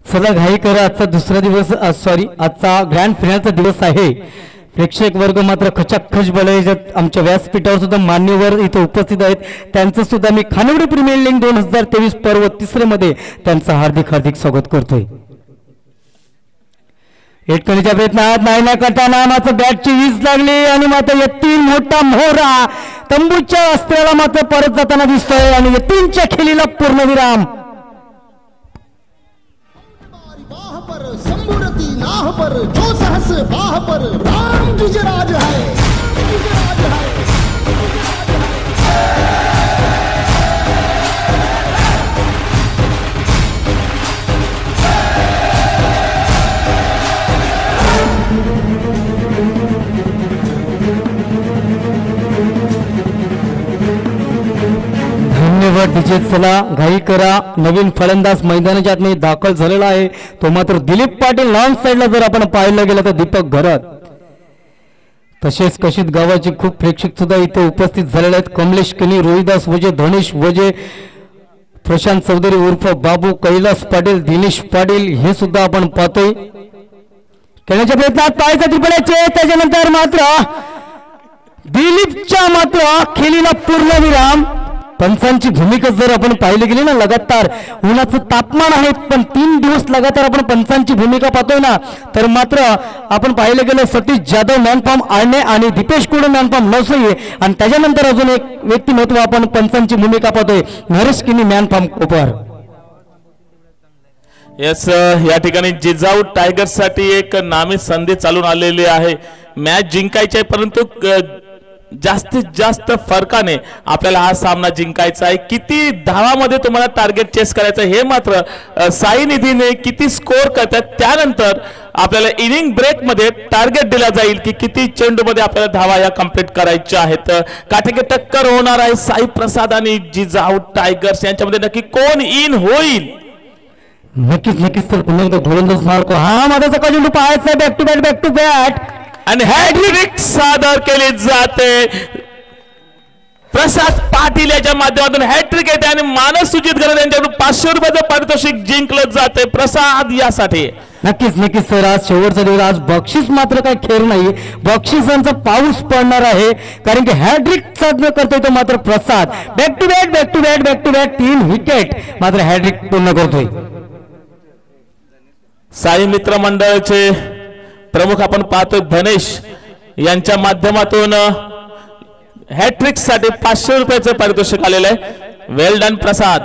चला घाई करा, आजचा दुसरा दिवस आजचा ग्रँड फिनालचा दिवस आहे। प्रेक्षक वर्ग मात्र खचाखच बळाईत आमच्या व्यासपीठावर सुद्धा मान्यवर इथे उपस्थित आहेत। त्यांचं सुद्धा मी खानवडी प्रीमियर लीग 2023 पर्व तिसरे मध्ये त्यांचं हार्दिक हार्दिक स्वागत करतोय। एटकणीच्या प्रयत्नात नाही ना करताना मात्र बॅटची वीज लागली आणि मात्र यतीन मोठा मोहरा तंबूच्या अस्त्राला मात्र परत जाताना दिसतोय आणि यतीनच्या खेळीला पूर्णविराम। संबुरती नाह पर जो सहस बाह पर राम गिजराज है, गिजराज है। धन्यवाद डीजे। चला घाई करा, नवीन फलंदाज मैदानाच्या आतमध्ये दाखल झालेला आहे, तो मात्र दिलीप पाटील। लॉंग साइडला जर आपण पाहिलं गेलं तर दीपक घरात, तसेच कशीत गावाचे खूप प्रेक्षक सुद्धा इथे उपस्थित झालेले आहेत। कमलेश कनी, रोहिदास वजे, धनेश वजे, प्रशांत चौधरी उर्फ बाबू, कैलास पाटील, दिनेश पाटील हे सुद्धा आपण पाहतोय। खेळण्याच्या प्रयत्नात पाहायचा त्रिपड्याचे, त्याच्यानंतर मात्र दिलीपच्या मात्र खेळीला पूर्णविराम। पंचांची भूमिका जर आपण पाहिली गेली ना, लगातार उन्हाचं तापमान आहे पण 3 दिवस लगातार आपण पंचांची भूमिका पाहतोय ना, तर मात्र आपण पाहिलं गेलं सतीश जाधव मॅनफॉर्म आळणे आणि दीपेश कुडे मॅनफॉर्म नवसई, आणि त्याच्यानंतर अजून एक व्यक्तिमत्व आपण पंचांची भूमिका पाहतोय, नरेश किनी मॅनफॉर्म कोपर। यस, या ठिकाणी जिजाऊ टायगर्स साठी एक नामी संधी चालून आलेली आहे। मॅच जिंकायची आहे परंतु जास्तीत जास्त फरकाने आपल्याला हा सामना जिंकायचा आहे। किती धावामध्ये तुम्हाला टार्गेट चेस करायचं हे मात्र साई निधीने किती स्कोर करतात त्यानंतर आपल्याला इनिंग ब्रेक मध्ये टार्गेट दिला जाईल की किती चेंडूमध्ये आपल्याला धावा या कंप्लीट करायच्या आहेत। काटेकी टक्कर होणार आहे साई प्रसाद आणि जिजाऊ टायगर्स यांच्यामध्ये, नक्की कोण इन होईल? नक्कीच नक्कीच तर पुन्हा एकदा गोलंदाज मार्को, हा माझा सकाळ चेंडू पाहायचा, बॅक टू बॅट आणि हॅट्रिक सादर केली जाते। प्रसाद पाटील याच्या माध्यमातून हॅट्रिक येते आणि मानस सुजित गरज यांच्याकडून 500 रुपयाचं पारितोषिक जिंकलं जाते प्रसाद यासाठी। नक्कीच नक्कीच सर, आज शेवटचा दिवस, आज बक्षीस मात्र काय खेळ नाही, बक्षिसांचा पाऊस पडणार आहे, कारण की हॅट्रिक साधन करतोय तो मात्र प्रसाद। बॅक टू बॅट 3 विकेट मात्र हॅट्रिक पूर्ण करतोय। साई मित्र मंडळाचे प्रमुख आपण पाहतोय धनेश यांच्या माध्यमातून हॅट्रिक साठी 500 रुपयाचं पारितोषिक आलेलं आहे। वेल डन प्रसाद।